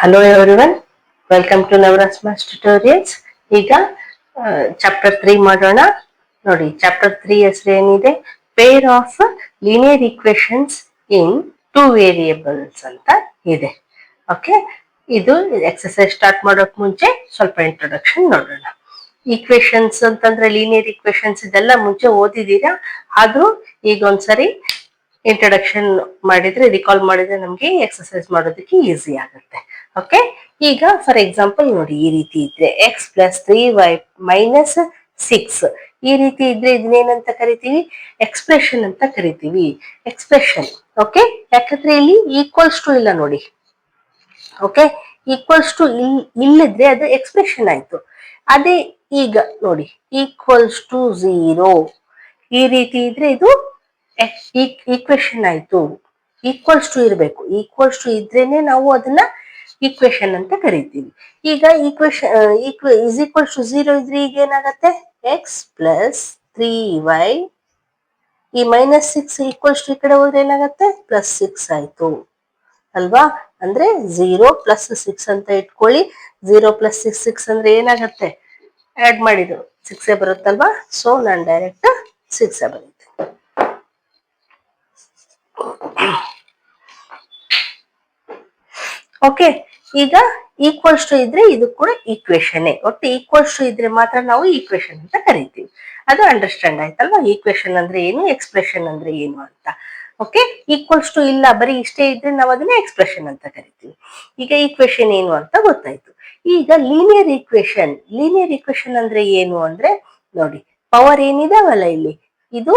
Hello everyone, welcome to Navrat's Maths Tutorials. ಈಗ chapter 3 ಮಾಡೋಣ. ನೋಡಿ ಚಾಪ್ಟರ್ 3 ಹೆಸರು ಏನಿದೆ, peer of linear equations in two variables ಅಂತ ಇದೆ. ಓಕೆ, ಇದು ಎಕ್ಸರ್ಸೈಸ್ ಸ್ಟಾರ್ಟ್ ಮಾಡೋಕ್ ಮುಂಚೆ ಸ್ವಲ್ಪ ಇಂಟ್ರೊಡಕ್ಷನ್ ನೋಡೋಣ. ಈಕ್ವೇಶನ್ಸ್ ಅಂತಂದ್ರೆ ಲೀನಿಯರ್ ಈಕ್ವೇಶನ್ಸ್ ಇದೆಲ್ಲ ಮುಂಚೆ ಓದಿದೀರಾ, ಆದ್ರೂ ಈಗ ಒಂದ್ಸರಿ ಇಂಟ್ರೊಡಕ್ಷನ್ ಮಾಡಿದ್ರೆ, ರಿಕಾಲ್ ಮಾಡಿದ್ರೆ ನಮ್ಗೆ ಎಕ್ಸರ್ಸೈಸ್ ಮಾಡೋದಕ್ಕೆ ಈಸಿ ಆಗುತ್ತೆ. ಓಕೆ, ಈಗ ಫಾರ್ ಎಕ್ಸಾಂಪಲ್ ನೋಡಿ, ಈ ರೀತಿ ಇದ್ರೆ ಎಕ್ಸ್ ಪ್ಲಸ್ 3y ಮೈನಸ್ 6 ಈ ರೀತಿ ಇದ್ರೆ ಇದನ್ನೇನಂತ ಕರಿತೀವಿ, ಎಕ್ಸ್ಪ್ರೆಷನ್ ಅಂತ ಕರಿತೀವಿ. ಎಕ್ಸ್ಪ್ರೆಷನ್. ಓಕೆ, ಯಾಕಂದ್ರೆ ಇಲ್ಲಿ ಈಕ್ವಲ್ಸ್ ಟು ಇಲ್ಲ ನೋಡಿ. ಓಕೆ, ಈಕ್ವಲ್ಸ್ ಟು ಇಲ್ಲಿದ್ರೆ ಅದು ಎಕ್ಸ್ಪ್ರೆಷನ್ ಆಯ್ತು. ಅದೇ ಈಗ ನೋಡಿ, ಈಕ್ವಲ್ಸ್ ಟು 0 ಈ ರೀತಿ ಇದ್ರೆ ಇದು ಈಕ್ವೇಶನ್ ಆಯ್ತು. ಈಕ್ವಲ್ಸ್ ಟು ಇರಬೇಕು, ಈಕ್ವಲ್ಸ್ ಟು ಇದ್ರೇನೆ ನಾವು ಅದನ್ನ ಈಕ್ವೇಶನ್ ಅಂತ ಕರಿತೀವಿ. ಈಗ ಈಕ್ವೇಶನ್ ಇಸ್ ಈಕ್ವಲ್ಸ್ ಟು 0 ಇದ್ರೆ ಈಗ ಏನಾಗತ್ತೆ, ಎಕ್ಸ್ ಪ್ಲಸ್ 3y ಈ ಮೈನಸ್ 6 ಈಕ್ವಲ್ಸ್ ಟು ಈ ಕಡೆ ಹೋದ್ರೆ ಏನಾಗತ್ತೆ, ಪ್ಲಸ್ 6 ಆಯ್ತು ಅಲ್ವಾ. ಅಂದ್ರೆ 0 ಪ್ಲಸ್ 6 ಅಂತ ಇಟ್ಕೊಳ್ಳಿ. 0 ಪ್ಲಸ್ 6 ಅಂದ್ರೆ ಏನಾಗತ್ತೆ, ಆಡ್ ಮಾಡಿದ್ರು 6 ಬರುತ್ತಲ್ವಾ. ಸೊ ನಾನು ಡೈರೆಕ್ಟ್ 6 ಬರೀತೀನಿ. ಓಕೆ, ಈಗ ಈಕ್ವಲ್ಸ್ ಟು ಇದ್ರೆ ಇದು ಕೂಡ ಈಕ್ವೇಶನ್. ಒಟ್ಟು ಈಕ್ವಲ್ಸ್ ಟು ಇದ್ರೆ ಮಾತ್ರ ನಾವು ಈಕ್ವೇಶನ್ ಅಂತ ಕರಿತೀವಿ. ಅದು ಅಂಡರ್ಸ್ಟ್ಯಾಂಡ್ ಆಯ್ತಲ್ವಾ, ಈಕ್ವೇಶನ್ ಅಂದ್ರೆ ಏನು, ಎಕ್ಸ್ಪ್ರೆಷನ್ ಅಂದ್ರೆ ಏನು ಅಂತ. ಓಕೆ, ಈಕ್ವಲ್ಸ್ ಟು ಇಲ್ಲ, ಬರೀ ಇಷ್ಟೇ ಇದ್ರೆ ನಾವು ಅದನ್ನ ಎಕ್ಸ್ಪ್ರೆಷನ್ ಅಂತ ಕರಿತೀವಿ. ಈಗ ಈಕ್ವೇಶನ್ ಏನು ಅಂತ ಗೊತ್ತಾಯ್ತು. ಈಗ ಲೀನಿಯರ್ ಈಕ್ವೇಶನ್. ಲೀನಿಯರ್ ಈಕ್ವೇಶನ್ ಅಂದ್ರೆ ಏನು ಅಂದ್ರೆ ನೋಡಿ, ಪವರ್ ಏನಿದಾವಲ್ಲ ಇಲ್ಲಿ, ಇದು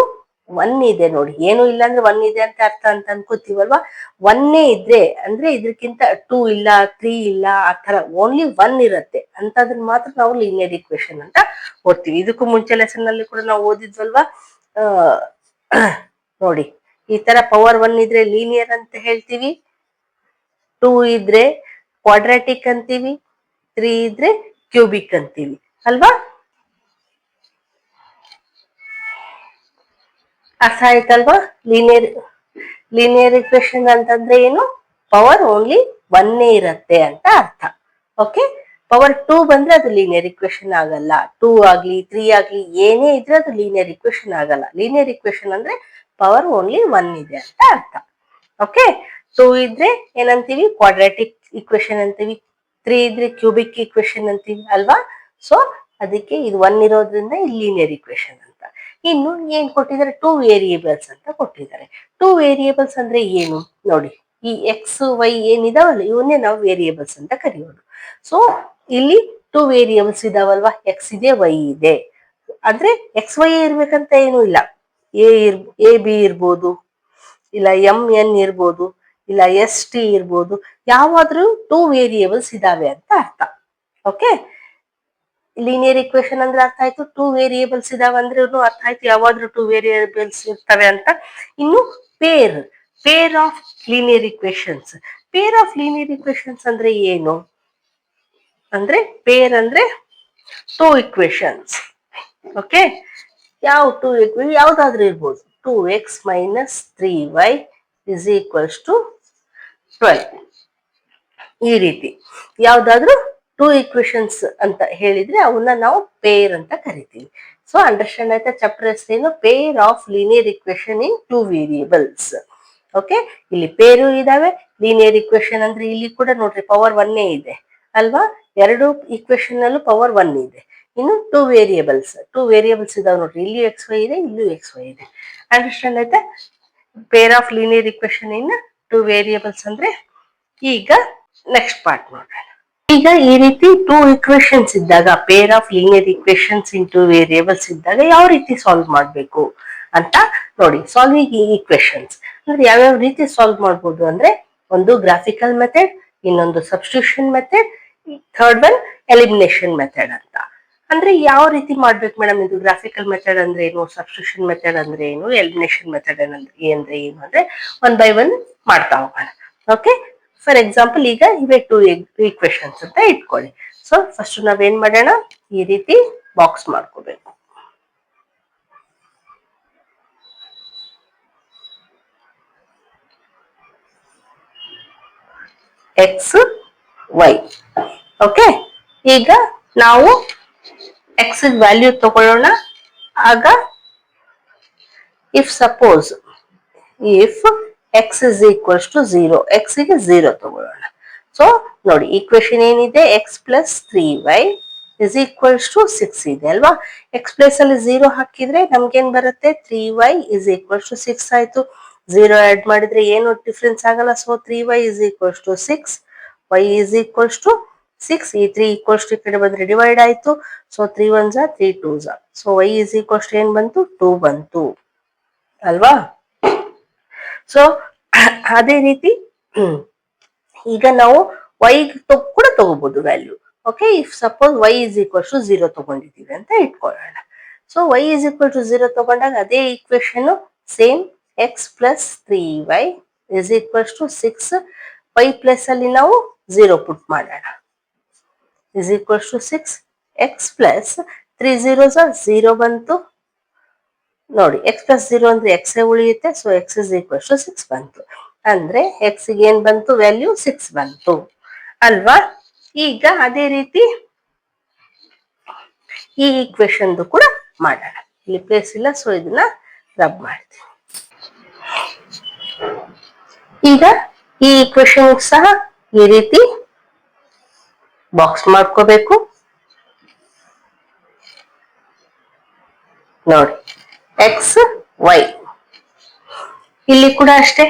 1 ಇದೆ ನೋಡಿ. ಏನು ಇಲ್ಲ ಅಂದ್ರೆ 1 ಇದೆ ಅಂತ ಅರ್ಥ ಅಂತ ಅನ್ಕೋತೀವಲ್ವಾ. 1 ಇದ್ರೆ ಅಂದ್ರೆ ಇದಕ್ಕಿಂತ 2 ಇಲ್ಲ, 3 ಇಲ್ಲ, ಆ ತರ ಓನ್ಲಿ 1 ಇರತ್ತೆ ಅಂತದನ್ನ ಮಾತ್ರ ನಾವು ಲೀನಿಯರ್ ಈಕ್ವೇಶನ್ ಅಂತ ಓದ್ತೀವಿ. ಇದಕ್ಕೂ ಮುಂಚೆ ಲೆಸನ್ ನಲ್ಲಿ ಕೂಡ ನಾವು ಓದಿದ್ವಲ್ವಾ. ನೋಡಿ, ಈ ತರ ಪವರ್ 1 ಇದ್ರೆ ಲೀನಿಯರ್ ಅಂತ ಹೇಳ್ತೀವಿ, 2 ಇದ್ರೆ ಕ್ವಾಡ್ರಾಟಿಕ್ ಅಂತೀವಿ, 3 ಇದ್ರೆ ಕ್ಯೂಬಿಕ್ ಅಂತೀವಿ ಅಲ್ವಾ. ಅರ್ಥ ಆಯ್ತಲ್ವಾ. ಲೀನಿಯರ್ ಈಕ್ವೇಶನ್ ಅಂತಂದ್ರೆ ಏನು, ಪವರ್ ಓನ್ಲಿ 1 ಇರತ್ತೆ ಅಂತ ಅರ್ಥ. ಓಕೆ, ಪವರ್ 2 ಬಂದ್ರೆ ಅದು ಲೀನಿಯರ್ ಈಕ್ವೇಶನ್ ಆಗಲ್ಲ. 2 ಆಗ್ಲಿ 3 ಆಗ್ಲಿ ಏನೇ ಇದ್ರೆ ಅದು ಲೀನಿಯರ್ ಈಕ್ವೇಶನ್ ಆಗಲ್ಲ. ಲೀನಿಯರ್ ಈಕ್ವೇಶನ್ ಅಂದ್ರೆ ಪವರ್ ಓನ್ಲಿ 1 ಇದೆ ಅಂತ ಅರ್ಥ. ಓಕೆ, 2 ಇದ್ರೆ ಏನಂತೀವಿ, ಕ್ವಾಡ್ರಾಟಿಕ್ ಈಕ್ವೇಶನ್ ಅಂತೀವಿ. 3 ಇದ್ರೆ ಕ್ಯೂಬಿಕ್ ಈಕ್ವೇಶನ್ ಅಂತೀವಿ ಅಲ್ವಾ. ಸೊ ಅದಕ್ಕೆ ಇದು 1 ಇರೋದ್ರಿಂದ ಇದು ಲೀನಿಯರ್ ಈಕ್ವೇಶನ್ ಅಂತ. ಇನ್ನು ಏನ್ ಕೊಟ್ಟಿದ್ದಾರೆ, 2 ವೇರಿಯೇಬಲ್ಸ್ ಅಂತ ಕೊಟ್ಟಿದ್ದಾರೆ. 2 ವೇರಿಯೇಬಲ್ಸ್ ಅಂದ್ರೆ ಏನು ನೋಡಿ, ಈ ಎಕ್ಸ್ ವೈ ಏನಿದಾವಲ್ಲ ಇವನ್ನೇ ನಾವು ವೇರಿಯೇಬಲ್ಸ್ ಅಂತ ಕರೆಯೋದು. ಸೊ ಇಲ್ಲಿ 2 ವೇರಿಯೇಬಲ್ಸ್ ಇದಾವಲ್ವಾ, ಎಕ್ಸ್ ಇದೆ, ವೈ ಇದೆ. ಆದ್ರೆ ಎಕ್ಸ್ ವೈ ಇರ್ಬೇಕಂತ ಏನು ಇಲ್ಲ. ಎ ಬಿ ಇರ್ಬೋದು, ಇಲ್ಲ ಎನ್ ಇರ್ಬೋದು, ಇಲ್ಲ ST ಇರ್ಬೋದು. ಯಾವಾದ್ರೂ 2 ವೇರಿಯೇಬಲ್ಸ್ ಇದಾವೆ ಅಂತ ಅರ್ಥ. ಓಕೆ, ಲೀನಿಯರ್ ಈಕ್ವೇಶನ್ ಅಂದ್ರೆ ಅರ್ಥ ಆಯ್ತು. 2 ವೇರಿಯೇಬಲ್ಸ್ ಇದಾವೆ ಅಂದ್ರೆ ಅರ್ಥ ಆಯ್ತು, ಯಾವಾದ್ರೂ 2 ವೇರಿಯೇಬಲ್ಸ್ ಇರ್ತವೆ ಅಂತ. ಇನ್ನು peer of linear equations. Peer of linear equations ಅಂದ್ರೆ ಏನು ಅಂದ್ರೆ, ಪೇರ್ ಅಂದ್ರೆ 2 ಈಕ್ವೇಶನ್ಸ್. ಓಕೆ, ಯಾವ 2 ಯಾವ್ದಾದ್ರೂ ಇರ್ಬೋದು. 2x minus 3y is equals to 12 ಈ ರೀತಿ ಯಾವ್ದಾದ್ರೂ 2 ಈಕ್ವೇಶನ್ಸ್ ಅಂತ ಹೇಳಿದ್ರೆ ಅವನ್ನ ನಾವು ಪೇರ್ ಅಂತ ಕರಿತೀವಿ. ಸೊ ಅಂಡರ್ಸ್ಟ್ಯಾಂಡ್ ಆಯ್ತಾ. ಚಾಪ್ಟರ್ ಹೆಸರೇನು, peer of linear equation in 2 variables. Okay, ಇಲ್ಲಿ ಪೇರು ಇದಾವೆ. ಲೀನಿಯರ್ ಈಕ್ವೇಶನ್ ಅಂದ್ರೆ ಇಲ್ಲಿ ಕೂಡ ನೋಡ್ರಿ ಪವರ್ 1 ಇದೆ ಅಲ್ವಾ. 2 ಈಕ್ವೇಶನ್ ಅಲ್ಲೂ ಪವರ್ 1 ಇದೆ. ಇನ್ನು 2 ವೇರಿಯೇಬಲ್ಸ್ ಇದಾವೆ ನೋಡ್ರಿ, ಇಲ್ಲಿ ಎಕ್ಸ್ ವೈ ಇದೆ, ಇಲ್ಲೂ ಎಕ್ಸ್ ವೈ ಇದೆ. ಅಂಡರ್ಸ್ಟ್ಯಾಂಡ್ ಆಯ್ತಾ. Peer of linear equation in 2 variables ಅಂದ್ರೆ. ಈಗ ನೆಕ್ಸ್ಟ್ ಪಾರ್ಟ್ ನೋಡೋಣ. ಈಗ ಈ ರೀತಿ 2 ಈಕ್ವೇಶನ್ಸ್ ಇದ್ದಾಗ, peer of linear equations in 2 variables ಇದ್ದಾಗ ಯಾವ ರೀತಿ ಸಾಲ್ವ್ ಮಾಡಬೇಕು ಅಂತ ನೋಡಿ. ಸಾಲ್ವಿಂಗ್ ಈಕ್ವೇಶನ್ಸ್ ಅಂದ್ರೆ ಯಾವ್ಯಾವ ರೀತಿ ಸಾಲ್ವ್ ಮಾಡ್ಬೋದು ಅಂದ್ರೆ, ಒಂದು ಗ್ರಾಫಿಕಲ್ ಮೆಥಡ್, ಇನ್ನೊಂದು substitution method, third one elimination method ಅಂತ. ಅಂದ್ರೆ ಯಾವ ರೀತಿ ಮಾಡ್ಬೇಕು ಮೇಡಮ್ ಇದು, ಗ್ರಾಫಿಕಲ್ ಮೆಥಡ್ ಅಂದ್ರೆ ಏನು, ಸಬ್ಸ್ಟಿಟ್ಯೂಷನ್ ಮೆಥಡ್ ಅಂದ್ರೆ ಏನು, ಎಲಿಮಿನೇಷನ್ ಮೆಥಡ್ ಅಂದ್ರೆ ಏನು ಅಂದ್ರೆ 1 by 1 ಮಾಡ್ತಾ ಹೋಗೋಣ. ಓಕೆ, ಫಾರ್ ಎಕ್ಸಾಂಪಲ್ ಈಗ ಇವೇ 2 ಈಕ್ವೇಶನ್ಸ್ ಅಂತ ಇಟ್ಕೊಳ್ಳಿ. ಸೊ ಫಸ್ಟ್ ನಾವೇನ್ ಮಾಡೋಣ, ಈ ರೀತಿ ಬಾಕ್ಸ್ ಮಾಡ್ಕೋಬೇಕು. X Y. ಓಕೆ, ಈಗ ನಾವು ಎಕ್ಸ್ ವ್ಯಾಲ್ಯೂ ತಗೊಳ್ಳೋಣ. ಆಗ if suppose if x is equals to 0, x ಗೆ 0 ತಗೊಳ್ಳೋಣ. ಸೊ ನೋಡಿ, ಈಕ್ವೇಶನ್ ಏನಿದೆ, x plus 3y is equals to 6 ಇದೆ ಅಲ್ವಾ. ಎಕ್ಸ್ ಪ್ಲೇಸ್ ಅಲ್ಲಿ 0 ಹಾಕಿದ್ರೆ ನಮ್ಗೇನ್ ಬರುತ್ತೆ, 3y ಇಸ್ ಈಕ್ವಲ್ಸ್ ಟು 6 ಆಯ್ತು. 0 ಆಡ್ ಮಾಡಿದ್ರೆ ಏನು ಡಿಫ್ರೆನ್ಸ್ ಆಗಲ್ಲ. So 3y is equals to 6, y is equals to 6. ಈ 3 ಈಕ್ವಲ್ಸ್ ಟು ಈ ಕಡೆ ಬಂದ್ರೆ ಡಿವೈಡ್ ಆಯ್ತು. So 3 1 3 2. So y is equals to ಏನ್ ಬಂತು, 2 ಬಂತು ಅಲ್ವಾ. ಸೊ ಅದೇ ರೀತಿ ಈಗ ನಾವು y ಕೂಡ ತಗೋಬಹುದು value. Okay, if suppose y is equal to 0 ತಗೊಂಡಿದ್ದೀವಿ ಅಂತ ಇಟ್ಕೊಳ್ಳೋಣ. So y is equal to 0 ತಗೊಂಡಾಗ ಅದೇ equation same, x plus 3y is equals to 6. y plus ಅಲ್ಲಿ ನಾವು 0 ಪುಟ್ ಮಾಡೋಣ, is equals to 6. X plus 3 0s 0 ಬಂತು. ನೋಡಿ, ಎಕ್ಸ್ ಪ್ಲಸ್ 0 ಅಂದ್ರೆ ಎಕ್ಸ್ ಉಳಿಯುತ್ತೆ. So x is equals to 6 ಬಂತು. ಅಂದ್ರೆ ಎಕ್ಸ್ ಗೆ ಏನ್ ಬಂತು, ವ್ಯಾಲ್ಯೂ 6 ಬಂತು ಅಲ್ವಾ. ಈಗ ಅದೇ ರೀತಿ ಈ ಈಕ್ವೇಶನ್ ಕೂಡ ಮಾಡೋಣ. ಇಲ್ಲಿ ಪ್ಲೇಸ್ ಇಲ್ಲ, ಸೊ ಇದನ್ನ ರಬ್ ಮಾಡ್ತೀವಿ. ಈಗ ಈ ಈಕ್ವೇಶನ್ ಸಹ ಈ ರೀತಿ ಬಾಕ್ಸ್ ಮಾಡ್ಕೋಬೇಕು. ನೋಡಿ, ಎಕ್ಸ್ ವೈ. ಇಲ್ಲಿ ಕೂಡ ಅಷ್ಟೇ,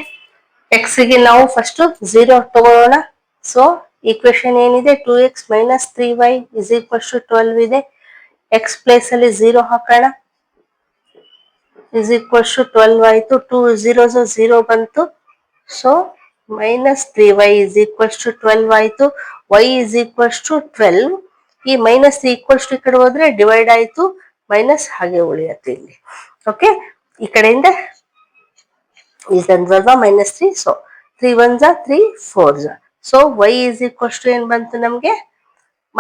ಎಕ್ಸ್ ಗೆ ನಾವು ಫಸ್ಟ್ 0 ತಗೊಳ್ಳೋಣ. ಸೊ ಈಕ್ವೇಶನ್ ಏನಿದೆ, 2x minus 3y is equals to 12 ಇದೆ. ಎಕ್ಸ್ ಪ್ಲೇಸ್ ಅಲ್ಲಿ 0 ಹಾಕೋಣ, ಇಸ್ ಈಕ್ವಲ್ಸ್ ಟು 12 ಆಯ್ತು. 2 0s 0 ಬಂತು. So minus 3y is equals to 12 ಆಯ್ತು. y is equals to 12. ಈ ಮೈನಸ್ ಈಕ್ವಲ್ಸ್ ಟು ಈ ಕಡೆ ಹೋದ್ರೆ ಡಿವೈಡ್ ಆಯ್ತು, ಮೈನಸ್ ಹಾಗೆ ಉಳಿಯತ್ತೆ ಇಲ್ಲಿ. ಓಕೆ, ಈ ಕಡೆಯಿಂದ minus 3. So 3 1 3 4. So y is equals to ಏನ್ ಬಂತು ನಮ್ಗೆ,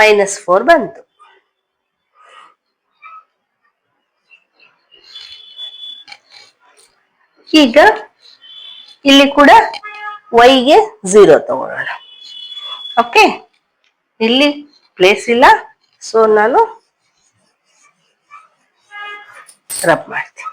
-4 ಬಂತು. ಈಗ ಇಲ್ಲಿ ಕೂಡ y ಗೆ 0 ತಗೊಳ್ಳೋಣ. ಓಕೆ, ಇಲ್ಲಿ ಪ್ಲೇಸ್ ಇಲ್ಲ, ಸೊ ನಾನು ರಬ್ ಮಾಡ್ತೀನಿ.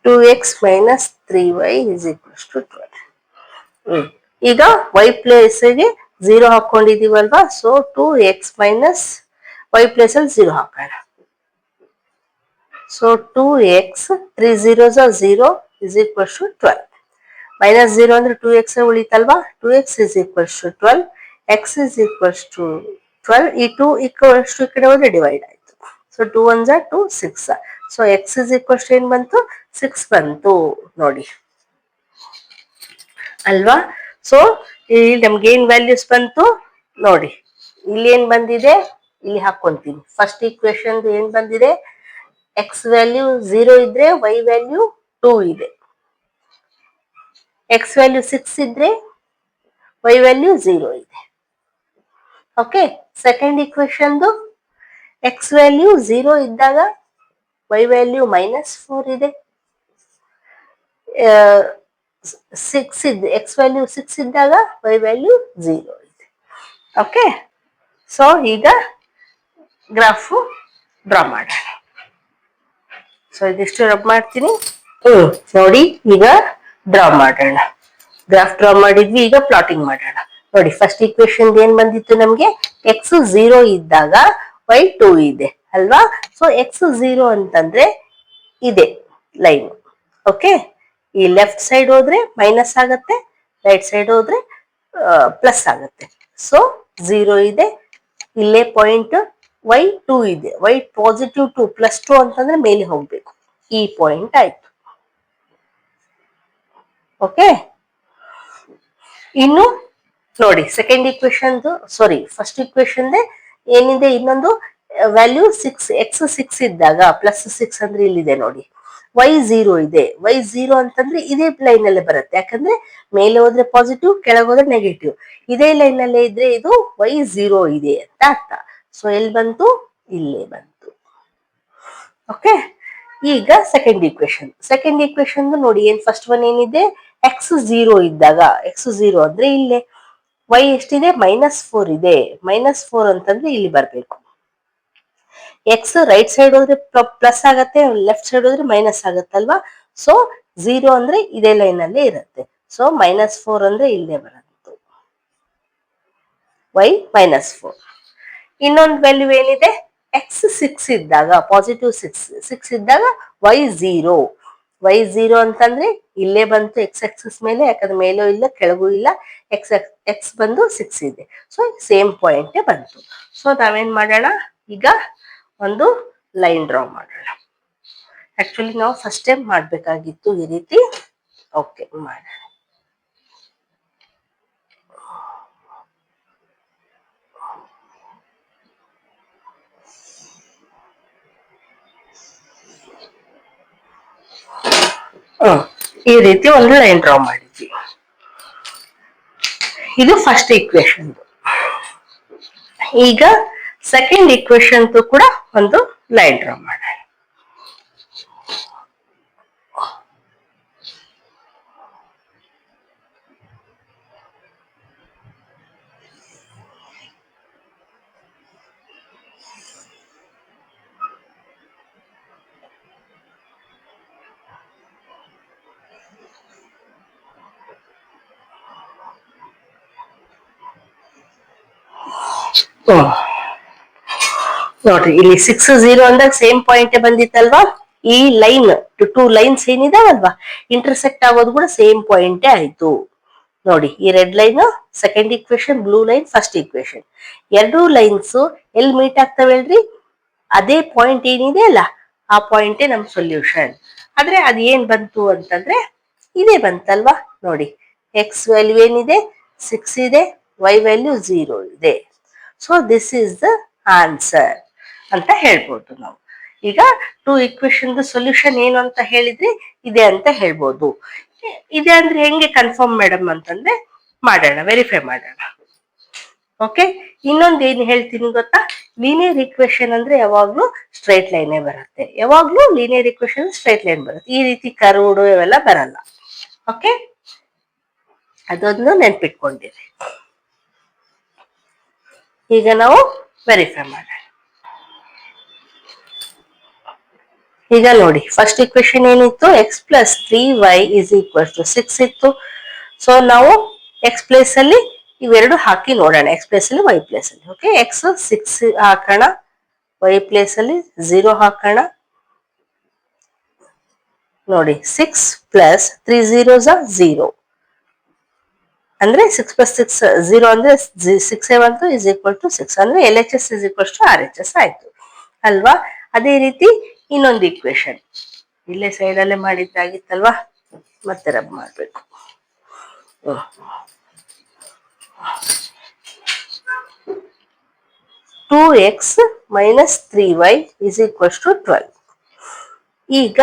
Two x minus 3y is equals to 12. ಈಗ y ಪ್ಲೇಸ್ ಗೆ 0 ಹಾಕೊಂಡಿದೀವಲ್ವಾ. So 2x minus y place ಅಲ್ಲಿ 0 ಹಾಕೋಣ. So 2x 3 0s 0 is equals to 12. Minus 0 ಅಂದ್ರೆ 2x ಉಳಿತಲ್ವಾ. 2x is equals to 12. x is equals to 12. ಈ 2 equals to ಈ ಕಡೆ ಹೋದ್ರೆ ಡಿವೈಡ್ ಆಯ್ತು. So 2 1 2 6. So x is equals to ಏನ್ ಬಂತು, 6 ಬಂತು ನೋಡಿ ಅಲ್ವಾ. ಸೊ ಇಲ್ಲಿ ನಮ್ಗೆ ಏನ್ ವ್ಯಾಲ್ಯೂಸ್ ಬಂತು ನೋಡಿ. ಇಲ್ಲಿ ಏನ್ ಬಂದಿದೆ, ಇಲ್ಲಿ ಹಾಕೊಂತೀನಿ. ಫಸ್ಟ್ ಈಕ್ವೇಶನ್ ಏನ್ ಬಂದಿದೆ, ಎಕ್ಸ್ ವ್ಯಾಲ್ಯೂ 0 ಇದ್ರೆ y ವ್ಯಾಲ್ಯೂ 2 ಇದೆ. ಎಕ್ಸ್ ವ್ಯಾಲ್ಯೂ 6 ಇದ್ರೆ y ವ್ಯಾಲ್ಯೂ 0 ಇದೆ. Okay, second equation X value 0 ಇದ್ದಾಗ y ವ್ಯಾಲ್ಯೂ -4 ಇದೆ. 6 ಇದೆ, ಎಕ್ಸ್ ವ್ಯಾಲ್ಯೂ 6 ಇದ್ದಾಗ y ವ್ಯಾಲ್ಯೂ 0 ಇದೆ. ಓಕೆ, ಸೊ ಈಗ ಗ್ರಾಫ್ ಡ್ರಾ ಮಾಡೋಣ. ಸೊ ಇದಿಷ್ಟು ರಬ್ ಮಾಡ್ತೀನಿ. ನೋಡಿ, ಈಗ ಡ್ರಾ ಮಾಡೋಣ. ಗ್ರಾಫ್ ಡ್ರಾ ಮಾಡಿದ್ವಿ, ಈಗ ಪ್ಲಾಟಿಂಗ್ ಮಾಡೋಣ. ನೋಡಿ, ಫಸ್ಟ್ ಈಕ್ವೇಶನ್ ಏನ್ ಬಂದಿತ್ತು ನಮ್ಗೆ, ಎಕ್ಸ್ 0 ಇದ್ದಾಗ y 2 ಇದೆ ಅಲ್ವಾ. ಸೊ ಎಕ್ಸ್ 0 ಅಂತಂದ್ರೆ ಇದೆ ಲೈನ್. ಓಕೆ, ಈ ಲೆಫ್ಟ್ ಸೈಡ್ ಹೋದ್ರೆ ಮೈನಸ್ ಆಗತ್ತೆ, ರೈಟ್ ಸೈಡ್ ಹೋದ್ರೆ ಪ್ಲಸ್ ಆಗತ್ತೆ. ಸೊ 0 ಇದೆ, ಇಲ್ಲೇ ಪಾಯಿಂಟ್. y 2 ಇದೆ, y ಪಾಸಿಟಿವ್ 2 +2 ಅಂತಂದ್ರೆ ಮೇಲೆ ಹೋಗ್ಬೇಕು. ಈ ಪಾಯಿಂಟ್ ಆಯ್ತು. ಓಕೆ, ಇನ್ನು ನೋಡಿ second equation, sorry first equation ಏನಿದೆ, ಇನ್ನೊಂದು ವ್ಯಾಲ್ಯೂ 6, ಎಕ್ಸ್ 6 ಇದ್ದಾಗ +6 ಅಂದ್ರೆ ಇಲ್ಲಿದೆ ನೋಡಿ. y 0 ಇದೆ, y 0 ಅಂತಂದ್ರೆ ಇದೇ ಲೈನ್ ಅಲ್ಲೇ ಬರುತ್ತೆ. ಯಾಕಂದ್ರೆ ಮೇಲೆ ಹೋದ್ರೆ ಪಾಸಿಟಿವ್, ಕೆಳಗೆ ಹೋದ್ರೆ ನೆಗೆಟಿವ್. ಇದೇ ಲೈನ್ ಅಲ್ಲೇ ಇದ್ರೆ ಇದು y 0 ಇದೆ ಅಂತ ಅರ್ಥ. ಸೊ ಎಲ್ಲಿ ಬಂತು, ಇಲ್ಲೇ ಬಂತು. ಓಕೆ, ಈಗ ಸೆಕೆಂಡ್ ಈಕ್ವೇಶನ್ ನೋಡಿ, ಏನ್ ಫಸ್ಟ್ ಒನ್ ಏನಿದೆ, ಎಕ್ಸ್ 0 ಇದ್ದಾಗ, ಎಕ್ಸ್ 0 ಅಂದ್ರೆ ಇಲ್ಲೇ y ಎಷ್ಟಿದೆ, -4 ಇದೆ. -4 ಅಂತಂದ್ರೆ ಇಲ್ಲಿ ಬರ್ಬೇಕು. ಎಕ್ಸ್ ರೈಟ್ ಸೈಡ್ ಹೋದ್ರೆ ಪ್ಲಸ್ ಆಗತ್ತೆ, ಲೆಫ್ಟ್ ಸೈಡ್ ಹೋದ್ರೆ ಮೈನಸ್ ಆಗತ್ತಲ್ವಾ. ಸೊ 0 ಅಂದ್ರೆ ಇದೇ ಲೈನ್ ಅಲ್ಲೇ ಇರುತ್ತೆ. ಸೊ -4 ಅಂದ್ರೆ ಇಲ್ಲೇ ಬರುತ್ತೆ, y -4. ಇನ್ನೊಂದು ವ್ಯಾಲ್ಯೂ ಏನಿದೆ, ಎಕ್ಸ್ 6 ಇದ್ದಾಗ, ಪಾಸಿಟಿವ್ 6 ಇದ್ದಾಗ y0 ಅಂತಂದ್ರೆ ಇಲ್ಲೇ ಬಂತು ಎಕ್ಸ್ ಆಕ್ಸಿಸ್ ಮೇಲೆ, ಯಾಕಂದ್ರೆ ಮೇಲೂ ಇಲ್ಲ ಕೆಳಗೂ ಇಲ್ಲ, ಎಕ್ಸ್ ಬಂದು 6 ಇದೆ. ಸೊ ಸೇಮ್ ಪಾಯಿಂಟ್ ಬಂತು. ಸೊ ನಾವೇನ್ ಮಾಡೋಣ, ಈಗ ಒಂದು ಲೈನ್ ಡ್ರಾ ಮಾಡೋಣ. ಆಕ್ಚುಲಿ ನಾವು ಫಸ್ಟ್ ಟೈಮ್ ಮಾಡ್ಬೇಕಾಗಿತ್ತು ಈ ರೀತಿ. ಓಕೆ, ಮಾಡೋಣ. ಈ ರೀತಿ ಒಂದು ಲೈನ್ ಡ್ರಾ ಮಾಡಿದ್ವಿ. ಇದು ಫಸ್ಟ್ ಈಕ್ವೇಶನ್. ಈಗ ಸೆಕೆಂಡ್ ಈಕ್ವೇಶನ್ ಕೂಡ ಒಂದು ಲೈನ್ ಡ್ರಾ ಮಾಡೋಣ. ನೋಡ್ರಿ, ಇಲ್ಲಿ 6 0 ಅಂದಾಗ ಸೇಮ್ ಪಾಯಿಂಟ್ ಬಂದಿತ್ತಲ್ವಾ. ಈ ಲೈನ್, ಟೂ ಲೈನ್ಸ್ ಏನಿದಾವಲ್ವಾ, ಇಂಟರ್ಸೆಕ್ಟ್ ಆಗೋದು ಕೂಡ ಸೇಮ್ ಪಾಯಿಂಟೇ ಆಯ್ತು. ನೋಡಿ, ಈ red line second equation, blue line first equation. ಎರಡೂ ಲೈನ್ಸ್ ಎಲ್ಲಿ ಮೀಟ್ ಆಗ್ತವೆ ಹೇಳ್ರಿ, ಅದೇ ಪಾಯಿಂಟ್ ಏನಿದೆ ಅಲ್ಲ, ಆ ಪಾಯಿಂಟೇ ನಮ್ ಸೊಲ್ಯೂಷನ್. ಆದ್ರೆ ಅದ್ ಏನ್ ಬಂತು ಅಂತಂದ್ರೆ ಇದೇ ಬಂತಲ್ವಾ. ನೋಡಿ, ಎಕ್ಸ್ ವ್ಯಾಲ್ಯೂ ಏನಿದೆ 6 ಇದೆ, y ವ್ಯಾಲ್ಯೂ 0 ಇದೆ. So this is the answer ಅಂತ ಹೇಳ್ಬೋದು ನಾವು. ಈಗ ಟೂ ಈಕ್ವೇಶನ್ ಸೊಲ್ಯೂಷನ್ ಏನು ಅಂತ ಹೇಳಿದ್ರೆ ಇದೆ ಅಂತ ಹೇಳ್ಬೋದು. ಇದೆ ಅಂದ್ರೆ ಹೆಂಗೆ ಕನ್ಫರ್ಮ್ ಮೇಡಮ್ ಅಂತಂದ್ರೆ ಮಾಡೋಣ, ವೆರಿಫೈ ಮಾಡೋಣ. ಓಕೆ, ಇನ್ನೊಂದು ಏನ್ ಹೇಳ್ತೀನಿ ಗೊತ್ತಾ, ಲೀನಿಯರ್ ಈಕ್ವೇಶನ್ ಅಂದ್ರೆ ಯಾವಾಗ್ಲೂ ಸ್ಟ್ರೈಟ್ ಲೈನೇ ಬರುತ್ತೆ. ಯಾವಾಗ್ಲೂ ಲೀನಿಯರ್ ಈಕ್ವೇಶನ್ ಸ್ಟ್ರೈಟ್ ಲೈನ್ ಬರುತ್ತೆ, ಈ ರೀತಿ ಕರ್ವ್ಡ್ ಇವೆಲ್ಲ ಬರಲ್ಲ. ಓಕೆ, ಅದೊಂದು ನೆನ್ಪಿಟ್ಕೊಂಡಿರಿ. ಈಗ ನಾವು ವೆರಿಫೈ ಮಾಡೋಣ. ಈಗ ನೋಡಿ, ಫಸ್ಟ್ ಈಕ್ವೇಶನ್ ಏನಿತ್ತು, x plus 3y is equal to 6 ಇತ್ತು. ಸೊ ನಾವು ಎಕ್ಸ್ ಪ್ಲೇಸ್ ಅಲ್ಲಿ ಇವೆರಡು ಹಾಕಿ ನೋಡೋಣ, ಎಕ್ಸ್ ಪ್ಲೇಸ್ ಅಲ್ಲಿ ವೈ ಪ್ಲೇಸ್ ಅಲ್ಲಿ. ಓಕೆ, ಎಕ್ಸ್ 6 ಹಾಕೋಣ, ವೈ ಪ್ಲೇಸ್ ಅಲ್ಲಿ 0 ಹಾಕೋಣ. ನೋಡಿ, 6 ಪ್ಲಸ್ 3 zeros are 0 ಅಂದ್ರೆ 6 ಪ್ಲಸ್ 6 0 ಅಂದ್ರೆ 6 ಬಂತು, ಇಸ್ ಈಕ್ವಲ್ ಟು 6 ಅಂದ್ರೆ LHS is equal to RHS ಆಯ್ತು ಅಲ್ವಾ. ಅದೇ ರೀತಿ ಇನ್ನೊಂದು ಈಕ್ವೇಶನ್ ಇಲ್ಲೇ ಸೈಡ್ ಅಲ್ಲೇ ಮಾಡಿದ್ದಾಗಿತ್ತಲ್ವಾ, ಮತ್ತೆ ರಬ್ ಮಾಡ್ಬೇಕು. 2x minus 3y is equals to 12. ಈಗ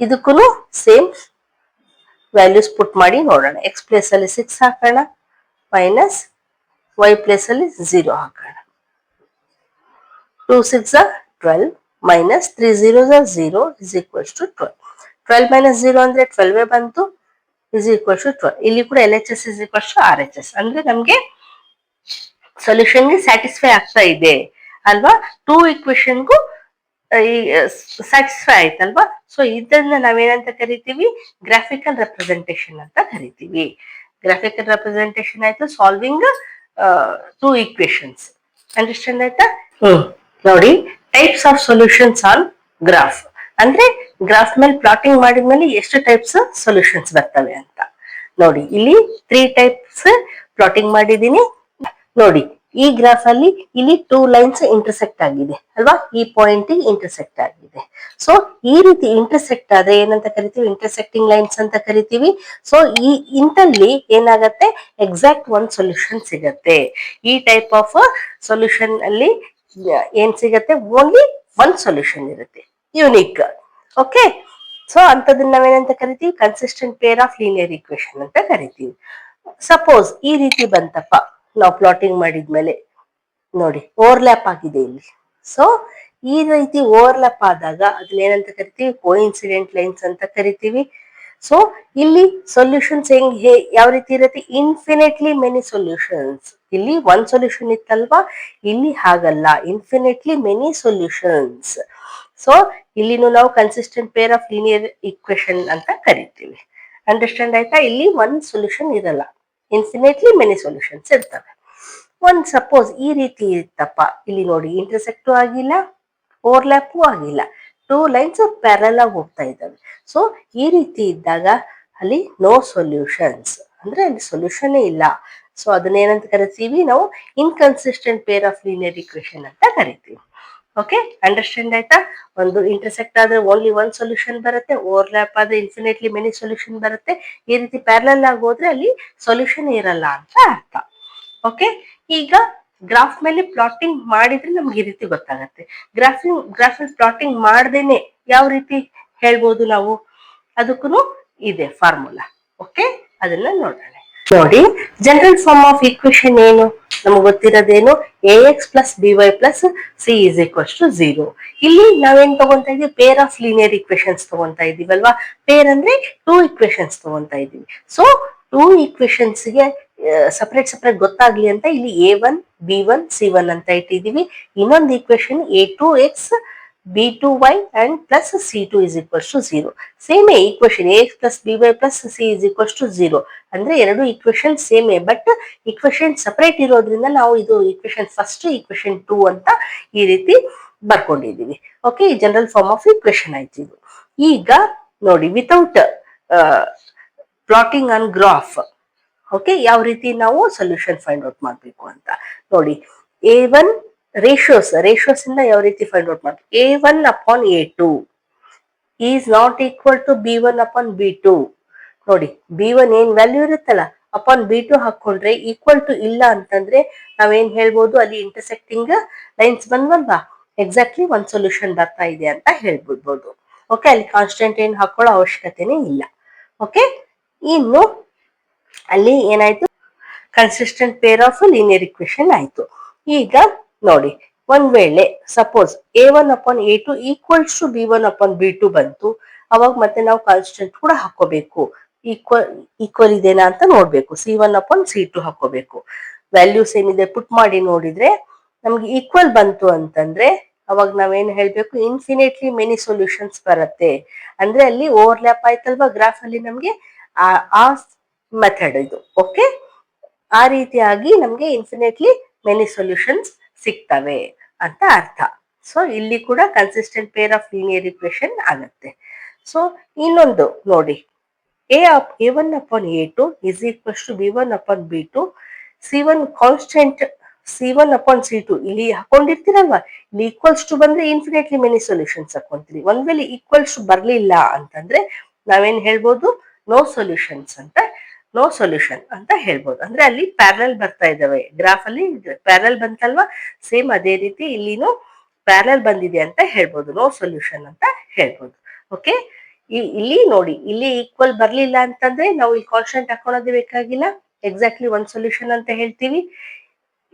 ಇದಕ್ಕೂ ಸೇಮ್ ವ್ಯಾಲ್ಯೂಸ್ ಪುಟ್ ಮಾಡಿ ನೋಡೋಣ. ಎಕ್ಸ್ ಪ್ಲೇಸ್ ಅಲ್ಲಿ 6 ಹಾಕೋಣ, ಮೈನಸ್ ವೈ ಪ್ಲೇಸ್ ಅಲ್ಲಿ 0 ಹಾಕೋಣ. 2 6 12 minus 3 zeros are 0 is equals to 12. 12 minus 0 ಅಂದ್ರೆ 12 ಬಂತು, is equals to 12. ಇಲ್ಲಿ ಕೂಡ LHS is equals to RHS ಅಂದ್ರೆ ನಮ್ಗೆ ಸೊಲ್ಯೂಷನ್ ಗೆ ಸ್ಯಾಟಿಸ್ಫೈ ಆಗ್ತಾ ಇದೆ ಅಲ್ವಾ. ಟೂ ಈಕ್ವೇಶನ್ಗೂ ಸ್ಯಾಟಿಸ್ಫೈ ಆಯ್ತಲ್ವಾ. ಸೊ ಇದನ್ನ ನಾವೇನಂತ ಕರಿತೀವಿ, ಗ್ರಾಫಿಕಲ್ ರೆಪ್ರೆಸೆಂಟೇಷನ್ ಅಂತ ಕರಿತೀವಿ. ಗ್ರಾಫಿಕಲ್ ರೆಪ್ರೆಸೆಂಟೇಷನ್ ಆಯ್ತು ಸಾಲ್ವಿಂಗ್ ಟೂ ಈಕ್ವೇಶನ್ಸ್. ಅಂಡರ್ಸ್ಟ್ಯಾಂಡ್ ಆಯ್ತಾ? ನೋಡಿ, types of solutions on graph ಅಂದ್ರೆ ಗ್ರಾಫ್ ಮೇಲೆ ಪ್ಲಾಟಿಂಗ್ ಮಾಡಿದ್ಮೇಲೆ ಎಷ್ಟು ಟೈಪ್ಸ್ ಸೊಲ್ಯೂಷನ್ಸ್ ಬರ್ತವೆ ಅಂತ ನೋಡಿ. ಇಲ್ಲಿ 3 ಟೈಪ್ಸ್ ಪ್ಲಾಟಿಂಗ್ ಮಾಡಿದೀನಿ ನೋಡಿ. ಈ ಗ್ರಾಫ್ ಅಲ್ಲಿ ಇಲ್ಲಿ 2 ಲೈನ್ಸ್ ಇಂಟರ್ಸೆಕ್ಟ್ ಆಗಿದೆ ಅಲ್ವಾ, ಈ ಪಾಯಿಂಟ್ ಇಂಟರ್ಸೆಕ್ಟ್ ಆಗಿದೆ. ಸೊ ಈ ರೀತಿ ಇಂಟರ್ಸೆಕ್ಟ್ ಆದ್ರೆ ಏನಂತ ಕರಿತೀವಿ, ಇಂಟರ್ಸೆಕ್ಟಿಂಗ್ ಲೈನ್ಸ್ ಅಂತ ಕರಿತೀವಿ. ಸೊ ಈ ಇಂಟಲ್ಲಿ ಏನಾಗತ್ತೆ, ಎಕ್ಸಾಕ್ಟ್ ಒಂದ್ ಸೊಲ್ಯೂಷನ್ ಸಿಗತ್ತೆ. ಈ ಟೈಪ್ ಆಫ್ ಸೊಲ್ಯೂಷನ್ ಅಲ್ಲಿ ಏನ್ ಸಿಗತ್ತೆ, ಓನ್ಲಿ ಒಂದ್ ಸೊಲ್ಯೂಷನ್ ಇರುತ್ತೆ, ಯುನಿಕ್. ಓಕೆ, ಸೊ ಅಂತದನ್ನ ನಾವೇನಂತ ಕರಿತೀವಿ, consistent pair of linear equation ಅಂತ ಕರಿತೀವಿ. ಸಪೋಸ್ ಈ ರೀತಿ ಬಂತಪ್ಪ, ನಾವು ಪ್ಲಾಟಿಂಗ್ ಮಾಡಿದ್ಮೇಲೆ ನೋಡಿ ಓವರ್ಲ್ಯಾಪ್ ಆಗಿದೆ ಇಲ್ಲಿ. ಸೊ ಈ ರೀತಿ ಓವರ್ಲ್ಯಾಪ್ ಆದಾಗ ಅದನ್ನ ಏನಂತ ಕರಿತೀವಿ, ಕೋಇನ್ಸಿಡೆಂಟ್ ಲೈನ್ಸ್ ಅಂತ ಕರಿತೀವಿ. ಸೊ ಇಲ್ಲಿ ಸೊಲ್ಯೂಷನ್ಸ್ ಯಾವ ರೀತಿ ಇರುತ್ತೆ, ಇನ್ಫಿನಿಟ್ಲಿ ಮೆನಿ ಸೊಲ್ಯೂಷನ್ಸ್. ಇಲ್ಲಿ ಒಂದ್ ಸೊಲ್ಯೂಷನ್ ಇತ್ತಲ್ವಾ, ಇಲ್ಲಿ ಹಾಗಲ್ಲ, ಇನ್ಫಿನಿಟ್ಲಿ ಮೆನಿ ಸೊಲ್ಯೂಷನ್ಸ್. ಸೊ ಇಲ್ಲಿನೂ ನಾವು consistent pair of linear equation ಅಂತ ಕರಿತೀವಿ. ಅಂಡರ್ಸ್ಟ್ಯಾಂಡ್ ಆಯ್ತಾ? ಇಲ್ಲಿ ಒಂದ್ ಸೊಲ್ಯೂಷನ್ ಇರಲ್ಲ, ಇನ್ಫಿನಿಟ್ಲಿ ಮೆನಿ ಸೊಲ್ಯೂಷನ್ಸ್ ಇರ್ತವೆ. ಒಂದ್ ಸಪೋಸ್ ಈ ರೀತಿ ಇತ್ತಪ್ಪ, ಇಲ್ಲಿ ನೋಡಿ ಇಂಟರ್ಸೆಕ್ಟು ಆಗಿಲ್ಲ, ಓವರ್ಲ್ಯಾಪು ಆಗಿಲ್ಲ, ಟೂ ಲೈನ್ಸ್ ಪ್ಯಾರಲ್ ಆಗಿ ಹೋಗ್ತಾ ಇದ್ದಾವೆ. ಸೊ ಈ ರೀತಿ ಇದ್ದಾಗ ಅಲ್ಲಿ ನೋ ಸೊಲ್ಯೂಷನ್ಸ್, ಅಂದ್ರೆ ಅಲ್ಲಿ ಸೊಲ್ಯೂಷನ್ ಇಲ್ಲ. ಸೊ ಅದನ್ನೇನಂತ ಕರಿತೀವಿ ನಾವು, inconsistent peer of linear equation ಅಂತ ಕರಿತೀವಿ. ಓಕೆ, ಅಂಡರ್ಸ್ಟ್ಯಾಂಡ್ ಆಯ್ತಾ? ಒಂದು ಇಂಟರ್ಸೆಕ್ಟ್ ಆದ್ರೆ ಓನ್ಲಿ ಒಂದ್ ಸೊಲ್ಯೂಷನ್ ಬರುತ್ತೆ, ಓವರ್ಲ್ಯಾಪ್ ಆದ್ರೆ ಇನ್ಫಿನಿಟ್ಲಿ ಮೆನಿ ಸೊಲ್ಯೂಷನ್ ಬರುತ್ತೆ. ಈ ರೀತಿ ಪ್ಯಾರಲಲ್ ಆಗಿ ಹೋದ್ರೆ ಅಲ್ಲಿ ಸೊಲ್ಯೂಷನ್ ಇರಲ್ಲ ಅಂತ ಅರ್ಥ. ಓಕೆ, ಈಗ ಗ್ರಾಫ್ ಮೇಲೆ ಪ್ಲಾಟಿಂಗ್ ಮಾಡಿದ್ರೆ ನಮ್ಗೆ ಈ ರೀತಿ ಗೊತ್ತಾಗತ್ತೆ. ಗ್ರಾಫಲ್ಲಿ ಪ್ಲಾಟಿಂಗ್ ಮಾಡ್ದೇನೆ ಯಾವ ರೀತಿ ಹೇಳ್ಬೋದು ನಾವು, ಅದಕ್ಕೂ ಇದೆ ಫಾರ್ಮುಲಾ. ಓಕೆ, ಅದನ್ನ ನೋಡೋಣ. ನೋಡಿ, ಜನರಲ್ ಫಾರ್ಮ್ ಆಫ್ ಈಕ್ವೇಶನ್ ಏನು ನಮ್ಗೆ ಗೊತ್ತಿರೋದೇನು, ax plus by plus c is equals to 0. ಇಲ್ಲಿ ನಾವೇನ್ ತಗೊಂತಾ ಇದೀವಿ, ಪೇರ್ ಆಫ್ ಲೀನಿಯರ್ ಈಕ್ವೇಶನ್ಸ್ ತಗೊಂತಾ ಇದೀವಲ್ವಾ. ಪೇರ್ ಅಂದ್ರೆ ಟೂ ಈಕ್ವೇಶನ್ಸ್ ತಗೊಂತಾ ಇದೀವಿ. ಸೊ ಟೂ ಈಕ್ವೇಶನ್ಸ್ಗೆ ಸಪರೇಟ್ ಗೊತ್ತಾಗ್ಲಿ ಅಂತ ಇಲ್ಲಿ a1 b1 c1 ಅಂತ ಇಟ್ಟಿದೀವಿ. ಇನ್ನೊಂದು equation a2x b2y and plus c2 is equals to 0. Same equation ax plus by plus c is equals to 0. ಅಂದ್ರೆ ಎರಡು equation same, but equation separate ಇರೋದ್ರಿಂದ ನಾವು ಇದು ಈಕ್ವೇಶನ್ ಫಸ್ಟ್, ಈಕ್ವೇಶನ್ 2 ಅಂತ ಈ ರೀತಿ ಬರ್ಕೊಂಡಿದೀವಿ. ಓಕೆ, ಈ ಜನರಲ್ ಫಾರ್ಮ್ ಆಫ್ ಈಕ್ವೇಶನ್ ಆಯ್ತು ಇದು. ಈಗ ನೋಡಿ, without plotting on graph, okay, ಯಾವ ರೀತಿ ನಾವು ಸೊಲ್ಯೂಷನ್ ಫೈಂಡ್ ಔಟ್ ಮಾಡ್ಬೇಕು ಅಂತ ನೋಡಿ. a1 ರೇಷಿಯೋಸ್ ಇಂದ ಯಾವ ರೀತಿ ಫೈಂಡ್ ಔಟ್ ಮಾಡ್ಬೇಕು, a1 upon a2 is not equal to b1 upon b2. ನೋಡಿ, b1 ಏನ್ ವ್ಯಾಲ್ಯೂ ಇರುತ್ತಲ್ಲ, ಅಪಾನ್ b2 ಹಾಕೊಂಡ್ರೆ ಈಕ್ವಲ್ ಟು ಇಲ್ಲ ಅಂತಂದ್ರೆ ನಾವೇನ್ ಹೇಳ್ಬೋದು, ಅಲ್ಲಿ ಇಂಟರ್ಸೆಕ್ಟಿಂಗ್ ಲೈನ್ಸ್ ಬಂದ್ವಲ್ವಾ, ಎಕ್ಸಾಕ್ಟ್ಲಿ ಒಂದ್ ಸೊಲ್ಯೂಷನ್ ಬರ್ತಾ ಇದೆ ಅಂತ ಹೇಳ್ಬಿಡ್ಬೋದು. ಓಕೆ, ಅಲ್ಲಿ ಕಾನ್ಸ್ಟೆಂಟ್ ಏನ್ ಹಾಕೊಳ್ಳೋ ಅವಶ್ಯಕತೆನೇ ಇಲ್ಲ. ಓಕೆ, ಇನ್ನು ಅಲ್ಲಿ ಏನಾಯ್ತು, consistent pair of linear equation ಆಯ್ತು. ಈಗ ನೋಡಿ, ಒಂದ್ ವೇಳೆ suppose a1 upon a2 equals to b1 upon b2 ಬಂತು, ಅವಾಗ ಮತ್ತೆ ನಾವು ಕಾನ್ಸ್ಟೆಂಟ್ ಕೂಡ ಹಾಕೋಬೇಕು. ಈಕ್ವಲ್ ಇದೆನಾ ಅಂತ ನೋಡ್ಬೇಕು, c1 ಅಪಾನ್ c2 ಹಾಕೋಬೇಕು. ವ್ಯಾಲ್ಯೂಸ್ ಏನಿದೆ ಪುಟ್ ಮಾಡಿ ನೋಡಿದ್ರೆ ನಮ್ಗೆ ಈಕ್ವಲ್ ಬಂತು ಅಂತಂದ್ರೆ ಅವಾಗ ನಾವೇನ್ ಹೇಳ್ಬೇಕು, ಇನ್ಫಿನಿಟ್ಲಿ ಮೆನಿ ಸೊಲ್ಯೂಷನ್ಸ್ ಬರುತ್ತೆ. ಅಂದ್ರೆ ಅಲ್ಲಿ ಓವರ್ಲ್ಯಾಪ್ ಆಯ್ತಲ್ವಾ ಗ್ರಾಫ್ ಅಲ್ಲಿ, ನಮ್ಗೆ ಆ ಮೆಥಡ್ ಇದು. ಓಕೆ, ಆ ರೀತಿಯಾಗಿ ನಮ್ಗೆ ಇನ್ಫಿನಿಟ್ಲಿ ಮೆನಿ ಸೊಲ್ಯೂಷನ್ಸ್ ಸಿಗ್ತವೆ ಅಂತ ಅರ್ಥ. ಸೊ ಇಲ್ಲಿ ಕೂಡ consistent pair of linear equation ಆಗತ್ತೆ. ಸೊ ಇನ್ನೊಂದು ನೋಡಿ, a1 upon a2 is equals to b1 upon b2. c1 constant c1 upon c2 ಇಲ್ಲಿ ಹಾಕೊಂಡಿರ್ತೀರಲ್ವಾ, ಇಲ್ಲಿ ಈಕ್ವಲ್ಸ್ ಟು ಬಂದ್ರೆ ಇನ್ಫಿನಿಟ್ಲಿ ಮೆನಿ ಸೊಲ್ಯೂಷನ್ಸ್ ಹಾಕೊಂತೀವಿ. ಒಂದ್ ವೇಳೆ ಈಕ್ವಲ್ಸ್ ಟು ಬರ್ಲಿಲ್ಲ ಅಂತಂದ್ರೆ ನಾವೇನ್ ಹೇಳ್ಬೋದು, ನೋ ಸೊಲ್ಯೂಷನ್ ಅಂತ ಹೇಳ್ಬೋದು. ಅಂದ್ರೆ ಅಲ್ಲಿ ಪ್ಯಾರಲ್ ಬರ್ತಾ ಇದಾವೆ, ಗ್ರಾಫ್ ಅಲ್ಲಿ ಪ್ಯಾರಲ್ ಬಂತಲ್ವಾ, ಸೇಮ್ ಅದೇ ರೀತಿ ಇಲ್ಲಿನೂ ಪ್ಯಾರಲ್ ಬಂದಿದೆ ಅಂತ ಹೇಳ್ಬೋದು, ನೋ ಸೊಲ್ಯೂಷನ್ ಅಂತ ಹೇಳ್ಬೋದು. ಓಕೆ, ಇಲ್ಲಿ ನೋಡಿ, ಇಲ್ಲಿ ಈಕ್ವಲ್ ಬರ್ಲಿಲ್ಲ ಅಂತಂದ್ರೆ ನಾವು ಇಲ್ಲಿ ಕಾನ್ಸ್ಟೆಂಟ್ ಹಾಕೊಳ್ಳೋದೇ ಬೇಕಾಗಿಲ್ಲ, ಎಕ್ಸಾಕ್ಟ್ಲಿ ಒಂದ್ ಸೊಲ್ಯೂಷನ್ ಅಂತ ಹೇಳ್ತೀವಿ.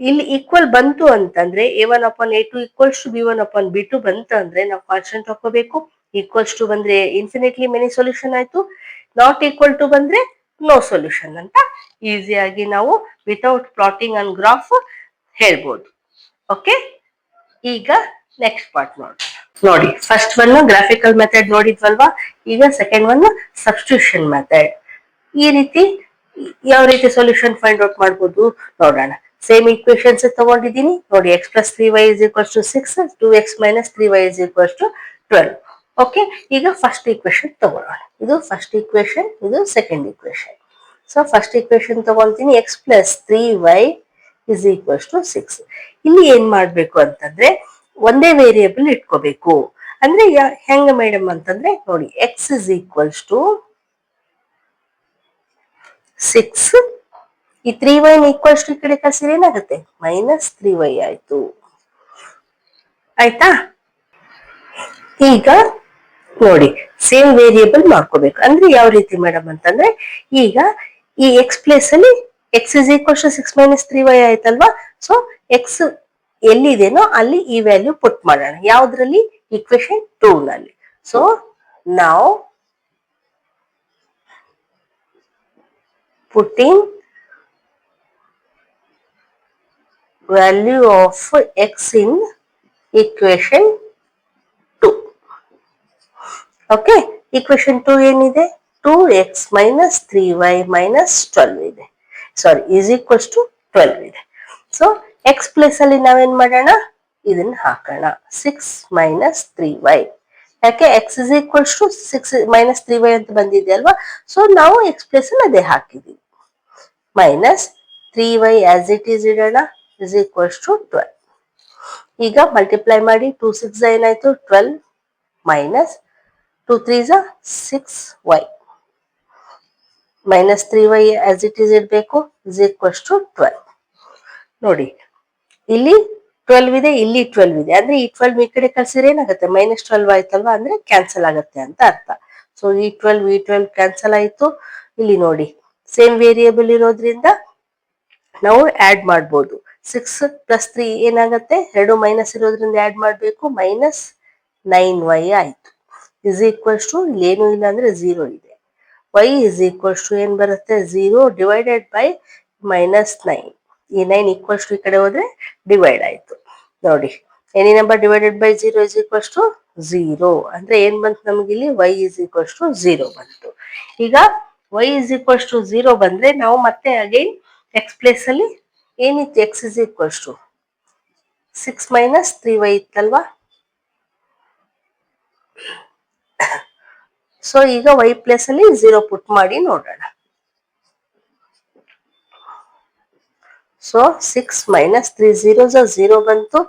ಇಲ್ಲಿ ಈಕ್ವಲ್ ಬಂತು ಅಂತಂದ್ರೆ a1 upon a2 equals to b1 upon b2 ಬಂತು ಅಂದ್ರೆ ನಾವು ಕಾನ್ಸ್ಟೆಂಟ್ ಹಾಕೋಬೇಕು. ಈಕ್ವಲ್ಸ್ ಟು ಬಂದ್ರೆ ಇನ್ಫಿನಿಟ್ಲಿ ಮೆನಿ ಸೊಲ್ಯೂಷನ್ ಆಯ್ತು, ನಾಟ್ ಈಕ್ವಲ್ ಟು ಬಂದ್ರೆ ನೋ ಸೊಲ್ಯೂಷನ್ ಅಂತ ಈಸಿಯಾಗಿ ನಾವು ವಿತೌಟ್ ಪ್ಲಾಟಿಂಗ್ ಆನ್ ಗ್ರಾಫ್ ಹೇಳ್ಬೋದು. ಓಕೆ, ಈಗ ನೆಕ್ಸ್ಟ್ ಪಾರ್ಟ್ ನೋಡಿ, ಫಸ್ಟ್ ಒನ್ ಗ್ರಾಫಿಕಲ್ ಮೆಥಡ್ ನೋಡಿದ್ವಲ್ವಾ, ಈಗ ಸೆಕೆಂಡ್ ಒನ್ ಸಬ್ಸ್ಟಿಟ್ಯೂಷನ್ ಮೆಥಡ್. ಈ ರೀತಿ ಯಾವ ರೀತಿ ಸೊಲ್ಯೂಷನ್ ಫೈಂಡ್ ಔಟ್ ಮಾಡ್ಬೋದು ನೋಡೋಣ. ಸೇಮ್ ಈಕ್ವೇಶನ್ಸ್ ತಗೊಂಡಿದ್ದೀನಿ ನೋಡಿ, x plus 3y is equals to 6, 2x minus 3y is equals to 12. Okay, ಈಗ ಫಸ್ಟ್ ಈಕ್ವೇಶನ್ ತಗೊಳ್ಳೋಣ. ಇದು ಫಸ್ಟ್ ಈಕ್ವೇಶನ್, ಇದು second equation. So first equation ತಗೊಳ್ತೀನಿ, x plus 3y is equals to 6. ಇಲ್ಲಿ ಏನ್ ಮಾಡ್ಬೇಕು ಅಂತಂದ್ರೆ ಒಂದೇ ವೇರಿಯೇಬಲ್ ಇಟ್ಕೋಬೇಕು. ಅಂದ್ರೆ ಹೆಂಗ ಮೇಡಮ್ ಅಂತಂದ್ರೆ ನೋಡಿ, x ಇಸ್ ಈಕ್ವಲ್ಸ್ ಟು 6, ಈ 3y ಈಕ್ವಲ್ಸ್ ಟು ಈ ಕಡೆ ಕಳ್ಸಿದ್ರೆ ಏನಾಗುತ್ತೆ, ಮೈನಸ್ 3y ಆಯ್ತು. ಆಯ್ತಾ? ಈಗ ನೋಡಿ, ಸೇಮ್ ವೇರಿಯೇಬಲ್ ಮಾಡ್ಕೋಬೇಕು. ಅಂದ್ರೆ ಯಾವ ರೀತಿ ಮೇಡಮ್ ಅಂತಂದ್ರೆ, ಈಗ ಈ x ಪ್ಲೇಸ್ ಅಲ್ಲಿ x is equals to 6 minus 3y ಆಯ್ತಲ್ವಾ. ಸೊ x ಎಲ್ಲಿದೆನೋ ಅಲ್ಲಿ ಈ ವ್ಯಾಲ್ಯೂ ಪುಟ್ ಮಾಡೋಣ. ಯಾವ್ದ್ರಲ್ಲಿ? ಇಕ್ವೇಶನ್ 2 ನಲ್ಲಿ. ಸೊ ನಾವು putting value of x in equation 2. Okay, equation 2 ಏನಿದೆ? 2x minus 3y minus 12 ಇದೆ. ಸಾರಿ, is equals to 12 ಇದೆ. ಸೊ x ಪ್ಲೇಸ್ ಅಲ್ಲಿ ನಾವೇನ್ ಮಾಡೋಣ? ಇದನ್ನ ಹಾಕೋಣ, 6 minus 3y. ಯಾಕೆ? x is equals to 6 minus 3y ಅಂತ ಬಂದಿದೆ ಅಲ್ವಾ? ಸೊ ನಾವು x ಪ್ಲೇಸ್ ಅಲ್ಲಿ ಅದೇ ಹಾಕಿದೀವಿ. Minus 3y as it is ಇಡೋಣ, ಇಸ್ ಈಕ್ವಲ್ಸ್ ಟು 12. ಈಗ ಮಲ್ಟಿಪ್ಲೈ ಮಾಡಿ, 2 6 ಏನಾಯ್ತು? 12 minus 2 3 6y minus 3y as it is ಇಡಬೇಕು, ಇಸ್ ಈಕ್ವಲ್ಸ್ ಟು 12. ನೋಡಿ, ಇಲ್ಲಿ 12 ಇದೆ, ಇಲ್ಲಿ 12 ಇದೆ. ಅಂದ್ರೆ ಈ 12 ಈ ಕಡೆ ಕಳ್ಸಿದ್ರೆ ಏನಾಗುತ್ತೆ? ಮೈನಸ್ 12 ಆಯ್ತಲ್ವಾ? ಅಂದ್ರೆ ಕ್ಯಾನ್ಸಲ್ ಆಗುತ್ತೆ ಅಂತ ಅರ್ಥ. ಸೊ ಈ 12 ಕ್ಯಾನ್ಸಲ್ ಆಯ್ತು. ಇಲ್ಲಿ ನೋಡಿ, ಸೇಮ್ ವೇರಿಯೇಬಲ್ ಇರೋದ್ರಿಂದ ನಾವು ಆಡ್ ಮಾಡ್ಬೋದು. 6 ಪ್ಲಸ್ 3 ಏನಾಗುತ್ತೆ? 2 ಮೈನಸ್ ಇರೋದ್ರಿಂದ ಆಡ್ ಮಾಡಬೇಕು, ಮೈನಸ್ 9y ಆಯ್ತು. ಇಸ್ ಈಕ್ವಲ್ಸ್ ಟು, ಏನು ಇಲ್ಲ ಅಂದ್ರೆ 0 ಇದೆ. y ಇಸ್ ಈಕ್ವಲ್ಸ್ ಟು ಏನ್ ಬರುತ್ತೆ? 0 ಡಿವೈಡೆಡ್ ಬೈ ಮೈನಸ್ 9. ಈ 9 ಈಕ್ವಲ್ಸ್ ಟು ಈ ಕಡೆ ಹೋದ್ರೆ ಡಿವೈಡ್ ಆಯ್ತು. ನೋಡಿ, any number divided by 0 is equals to 0. ಅಂದ್ರೆ ಏನ್ ಬಂತು ನಮ್ಗಿಲ್ಲಿ? y ಇಸ್ ಈಕ್ವಲ್ಸ್ ಟು 0 ಬಂತು. ಈಗ y ಇಸ್ ಈಕ್ವಲ್ಸ್ ಟು 0 ಬಂದ್ರೆ ನಾವು ಮತ್ತೆ ಅಗೈನ್ ಎಕ್ಸ್ ಪ್ಲೇಸ್ ಅಲ್ಲಿ ಏನಿತ್ತು? x is equals to 6 minus 3y ಇತ್ತಲ್ವಾ? ಸೊ ಈಗ y ಪ್ಲೇಸ್ ಅಲ್ಲಿ 0 ಪುಟ್ ಮಾಡಿ ನೋಡೋಣ. ಸೊ 6 ಮೈನಸ್ 3 0 ಬಂತು,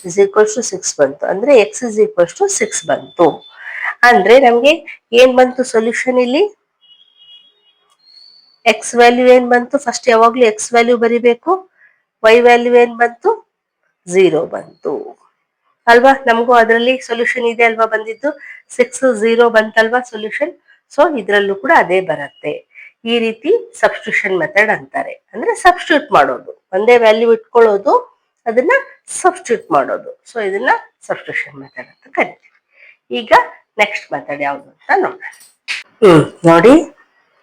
ಇಸ್ ಈಕ್ವಲ್ಸ್ ಟು 6 ಬಂತು. ಅಂದ್ರೆ x ಇಸ್ ಈಕ್ವಲ್ಸ್ ಟು 6 ಬಂತು. ಅಂದ್ರೆ ನಮ್ಗೆ ಏನ್ ಬಂತು ಸೊಲ್ಯೂಷನ್ ಇಲ್ಲಿ? ಎಕ್ಸ್ ವ್ಯಾಲ್ಯೂ ಏನ್ ಬಂತು? ಫಸ್ಟ್ ಯಾವಾಗ್ಲೂ ಎಕ್ಸ್ ವ್ಯಾಲ್ಯೂ ಬರಿಬೇಕು. ವೈ ವ್ಯಾಲ್ಯೂ ಏನ್ ಬಂತು? 0 ಬಂತು ಅಲ್ವಾ? ನಮಗೂ ಅದರಲ್ಲಿ ಸೊಲ್ಯೂಷನ್ ಇದೆ ಅಲ್ವಾ ಬಂದಿದ್ದು? 6 0 ಬಂತಲ್ವಾ ಸೊಲ್ಯೂಷನ್? ಸೊ ಇದ್ರಲ್ಲೂ ಕೂಡ ಅದೇ ಬರುತ್ತೆ. ಈ ರೀತಿ ಸಬ್ಸ್ಟಿಟ್ಯೂಷನ್ ಮೆಥಡ್ ಅಂತಾರೆ. ಅಂದ್ರೆ ಸಬ್ಸ್ಟಿಟ್ಯೂಟ್ ಮಾಡೋದು, ಒಂದೇ ವ್ಯಾಲ್ಯೂ ಇಟ್ಕೊಳ್ಳೋದು, ಅದನ್ನ ಸಬ್ಸ್ಟಿಟ್ಯೂಟ್ ಮಾಡೋದು. ಸೊ ಇದನ್ನ ಸಬ್ಸ್ಟಿಟ್ಯೂಷನ್ ಮೆಥಡ್ ಅಂತ ಕರಿತೀವಿ. ಈಗ ನೆಕ್ಸ್ಟ್ ಮೆಥಡ್ ಯಾವುದು ಅಂತ ನೋಡೋಣ. ನೋಡಿ,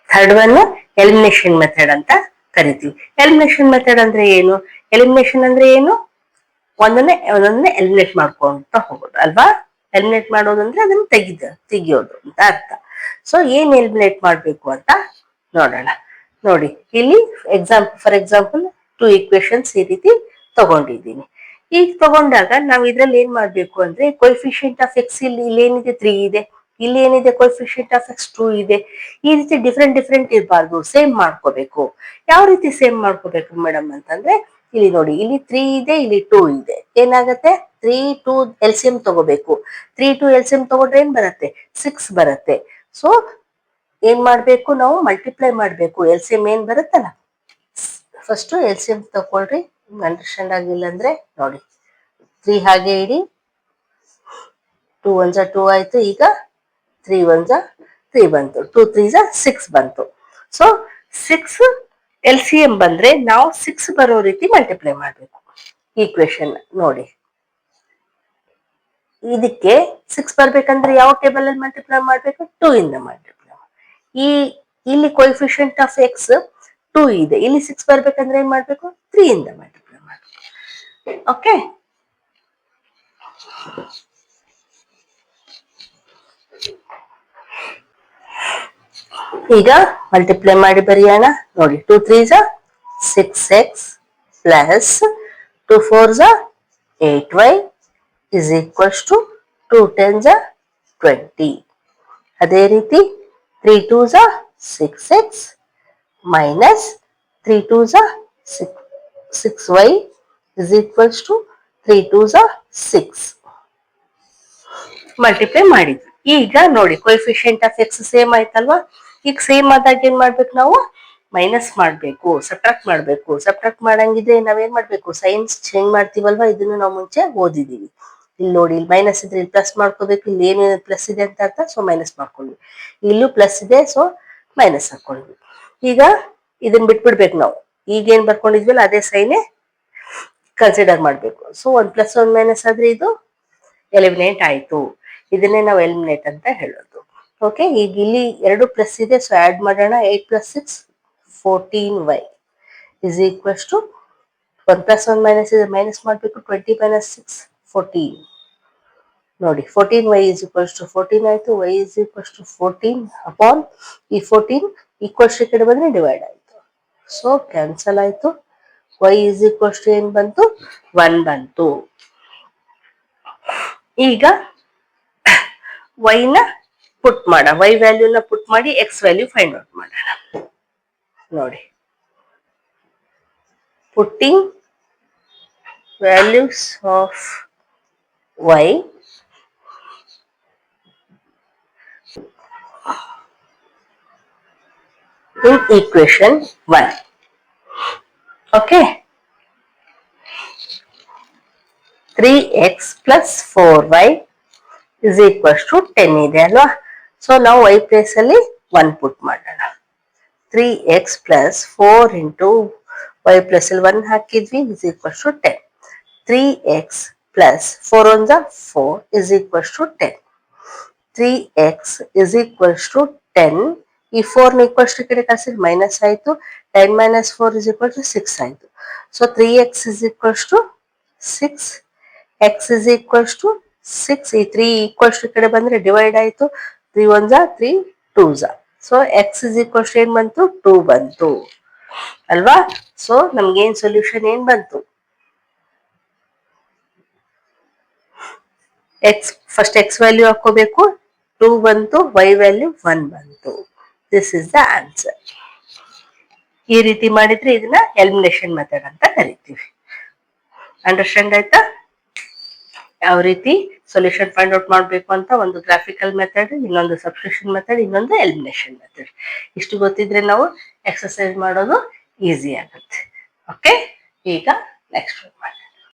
ಥರ್ಡ್ ಒನ್ ಎಲಿಮಿನೇಷನ್ ಮೆಥಡ್ ಅಂತ ಕರಿತೀವಿ. ಎಲಿಮಿನೇಷನ್ ಮೆಥಡ್ ಅಂದ್ರೆ ಏನು? ಎಲಿಮಿನೇಷನ್ ಅಂದ್ರೆ ಏನು? ಒಂದನ್ನೇ ಎಲಿಮಿನೇಟ್ ಮಾಡ್ಕೊಂತ ಹೋಗೋದು ಅಲ್ವಾ? ಎಲಿಮಿನೇಟ್ ಮಾಡೋದು ಅಂದ್ರೆ ಅದನ್ನ ತೆಗಿಯೋದು ಅಂತ ಅರ್ಥ. ಸೊ ಏನ್ ಎಲಿಮಿನೇಟ್ ಮಾಡ್ಬೇಕು ಅಂತ ನೋಡೋಣ. ನೋಡಿ, ಇಲ್ಲಿ ಫಾರ್ ಎಕ್ಸಾಂಪಲ್ 2 ಈಕ್ವೇಶನ್ಸ್ ಈ ರೀತಿ ತಗೊಂಡಿದ್ದೀನಿ. ಈಗ ತಗೊಂಡಾಗ ನಾವು ಇದ್ರಲ್ಲಿ ಏನ್ ಮಾಡ್ಬೇಕು ಅಂದ್ರೆ, ಕೊಯಿಫಿಷಿಯಂಟ್ ಆಫ್ ಎಕ್ಸ್ ಇಲ್ಲಿ ಏನಿದೆ? 3 ಇದೆ. ಇಲ್ಲಿ ಏನಿದೆ? ಕೊಯಿಫಿಷಿಯಂಟ್ ಆಫ್ ಎಕ್ಸ್ 2 ಇದೆ. ಈ ರೀತಿ ಡಿಫ್ರೆಂಟ್ ಇರಬಾರ್ದು, ಸೇಮ್ ಮಾಡ್ಕೋಬೇಕು. ಯಾವ ರೀತಿ ಸೇಮ್ ಮಾಡ್ಕೋಬೇಕು ಮೇಡಮ್ ಅಂತಂದ್ರೆ, ಇಲ್ಲಿ ನೋಡಿ, ಇಲ್ಲಿ 3 ಇದೆ, ಇಲ್ಲಿ 2 ಇದೆ. ಏನಾಗತ್ತೆ? 3 2 LCM ತಗೋಬೇಕು. 3 2 LCM ತಗೊಂಡ್ರೆ ಏನ್ ಬರುತ್ತೆ? 6 ಬರುತ್ತೆ. ಸೊ ಏನ್ ಮಾಡ್ಬೇಕು? ನಾವು ಮಲ್ಟಿಪ್ಲೈ ಮಾಡ್ಬೇಕು. LCM ಏನ್ ಬರುತ್ತಲ್ಲ, ಫಸ್ಟ್ LCM ತಗೊಳ್ರಿ. ಅಂಡರ್ಸ್ಟ್ಯಾಂಡ್ ಆಗಿಲ್ಲ ಅಂದ್ರೆ ನೋಡಿ, 3 ಹಾಗೆ ಇಡಿ, 2 1 2 ಆಯ್ತು. ಈಗ 3 1 3 ಬಂತು, 2 3 6 ಬಂತು. ಸೊ 6 LCM ಬಂದ್ರೆ ನಾವು 6 ಬರೋ ರೀತಿ ಮಲ್ಟಿಪ್ಲೈ ಮಾಡ್ಬೇಕು ಈಕ್ವೇಶನ್. ನೋಡಿ, ಇದಕ್ಕೆ 6 ಬರ್ಬೇಕಂದ್ರೆ ಯಾವ ಟೇಬಲ್ ಅಲ್ಲಿ ಮಲ್ಟಿಪ್ಲೈ ಮಾಡ್ಬೇಕು? 2 ಇಂದ ಮಲ್ಟಿಪ್ಲೈ. ಇಲ್ಲಿ ಕೊಯಿಫಿಷಿಯಂಟ್ ಆಫ್ ಎಕ್ಸ್ 2 ಇದೆ, ಇಲ್ಲಿ 6 ಬರ್ಬೇಕಂದ್ರೆ ಏನ್ ಮಾಡ್ಬೇಕು? 3 ಇಂದ ಮಲ್ಟಿಪ್ಲೈ ಮಾಡ್ಬೇಕು. ಓಕೆ, ಈಗ ಮಲ್ಟಿಪ್ಲೈ ಮಾಡಿ ಬರೆಯೋಣ. ನೋಡಿ, 2 3 6x plus 2 4 8y is equals to 2 10 20. ಅದೇ ರೀತಿ 3 2 6x minus 3 2 6y is equals to 3 2 6. Multiply ಮಾಡಿದ್ವಿ. ಈಗ ನೋಡಿ, ಕೊಯಿಫಿಷಿಯಂಟ್ ಆಫ್ ಎಕ್ಸ್ ಸೇಮ್ ಆಯ್ತಲ್ವಾ? ಈಗ ಸೇಮ್ ಆದಾಗ ಏನ್ ಮಾಡ್ಬೇಕು? ನಾವು ಮೈನಸ್ ಮಾಡ್ಬೇಕು, ಸಬ್ಟ್ರಾಕ್ಟ್ ಮಾಡ್ಬೇಕು. ಸಬ್ಟ್ರಾಕ್ಟ್ ಮಾಡಂಗಿದ್ರೆ ನಾವೇನ್ ಮಾಡ್ಬೇಕು? ಸೈನ್ಸ್ ಚೇಂಜ್ ಮಾಡ್ತೀವಲ್ವಾ? ಇದನ್ನು ನಾವು ಮುಂಚೆ ಓದಿದೀವಿ. ಇಲ್ಲಿ ನೋಡಿ, ಇಲ್ಲಿ ಮೈನಸ್ ಇದ್ರೆ ಇಲ್ಲಿ ಪ್ಲಸ್ ಮಾಡ್ಕೋಬೇಕು. ಇಲ್ಲಿ ಏನೇನು ಪ್ಲಸ್ ಇದೆ ಅಂತ ಅರ್ಥ, ಸೊ ಮೈನಸ್ ಮಾಡ್ಕೊಂಡ್ವಿ. ಇಲ್ಲೂ ಪ್ಲಸ್ ಇದೆ, ಸೊ ಮೈನಸ್ ಹಾಕೊಂಡ್ವಿ. ಈಗ ಇದನ್ನ ಬಿಟ್ಬಿಡ್ಬೇಕು ನಾವು. ಈಗೇನ್ ಬರ್ಕೊಂಡಿದ್ವಲ್ಲ ಅದೇ ಸೈನೆ ಕನ್ಸಿಡರ್ ಮಾಡಬೇಕು. ಸೊ 1 + 1 - ಆದ್ರೆ ಇದು ಎಲಿಮಿನೇಟ್ ಆಯ್ತು. ಇದನ್ನೇ ನಾವು ಎಲಿಮಿನೇಟ್ ಅಂತ ಹೇಳೋದು. ಓಕೆ, ಈಗ ಇಲ್ಲಿ 2 ಪ್ಲಸ್ ಇದೆ, ಸೊ ಆಡ್ ಮಾಡೋಣ. 8 + 6 14y ಇಸ್ ಈಕ್ವಲ್ಸ್ ಟು 1 + 1 - ಇದೆ, ಮೈನಸ್ ಮಾಡಬೇಕು. 20 - 6 14. ನೋಡಿ 14y ಇಸ್ ಈಕ್ವಲ್ಸ್ ಟು 14 ಆಯ್ತು. y is equals to 14 upon ಈ 14 ಈಕ್ವಲ್ಸ್ ಈ ಕಡೆ ಬಂದ್ರೆ ಡಿವೈಡ್ ಆಯ್ತು. ಸೊ ಕ್ಯಾನ್ಸಲ್ ಆಯ್ತು. y ಇಸ್ ಈಕ್ವಲ್ಸ್ ಟು ಏನ್ ಬಂತು? 1 ಬಂತು. ಈಗ y ನ ಪುಟ್ ಮಾಡ, y ವ್ಯಾಲ್ಯೂನ ಪುಟ್ ಮಾಡಿ x ವ್ಯಾಲ್ಯೂ ಫೈಂಡ್ ಔಟ್ ಮಾಡೋಣ. ನೋಡಿ, putting values of y in equation 1. Okay, 3x + 4y is equals to 10 ಇದೆ ಅಲ್ವಾ? ಸೊ ನಾವು y ಪ್ಲೇಸ್ ಅಲ್ಲಿ 1 ಪುಟ್ ಮಾಡೋಣ. 3x + 4 into y ಪ್ಲೇಸ್ ಅಲ್ಲಿ 1 ಹಾಕಿದ್ವಿ is equals to 10. 3x + 4 1 4 is equals to 10. 3x is equals to 10. ಈ 4 ನ ಈಕ್ವಲ್ಸ್ ಈ ಕಡೆ ಕಳಿಸಿದ್ರೆ ಮೈನಸ್ ಆಯ್ತು. 10 - 4 is equal to 6 ಆಯ್ತು. So 3x is equals to 6. x is equals to 6. ಈ 3 ಈಕ್ವಲ್ಸ್ ಈ ಕಡೆ ಬಂದ್ರೆ ಡಿವೈಡ್ ಆಯ್ತು. 3 1 3 2 so x is equals to ಏನ್ ಬಂತು? 2 ಬಂತು ಅಲ್ವಾ? ಸೊ ನಮ್ಗೇನ್ ಸೊಲ್ಯೂಷನ್ ಏನ್ ಬಂತು? ಫಸ್ಟ್ x ವ್ಯಾಲ್ಯೂ ಹಾಕೋಬೇಕು, 2 ಬಂತು. y ವ್ಯಾಲ್ಯೂ 1 ಬಂತು. This is the answer. ಈ ರೀತಿ ಮಾಡಿದ್ರೆ ಇದನ್ನ ಎಲಿಮಿನೇಷನ್ ಮೆಥಡ್ ಅಂತ ಕರಿತೀವಿ. ಅಂಡರ್ಸ್ಟ್ಯಾಂಡ್ ಆಯ್ತಾ? ಯಾವ ರೀತಿ ಸೊಲ್ಯೂಷನ್ ಫೈಂಡ್ ಔಟ್ ಮಾಡಬೇಕು ಅಂತ. ಒಂದು ಗ್ರಾಫಿಕಲ್ ಮೆಥಡ್, ಇನ್ನೊಂದು ಸಬ್ಸ್ಟಿಟ್ಯೂಷನ್ ಮೆಥಡ್, ಇನ್ನೊಂದು ಎಲಿಮಿನೇಷನ್ ಮೆಥಡ್. ಇಷ್ಟು ಗೊತ್ತಿದ್ರೆ ನಾವು ಎಕ್ಸರ್ಸೈಸ್ ಮಾಡೋದು ಈಸಿ ಆಗುತ್ತೆ. ಓಕೆ, ಈಗ ನೆಕ್ಸ್ಟ್ ಮಾಡಿ.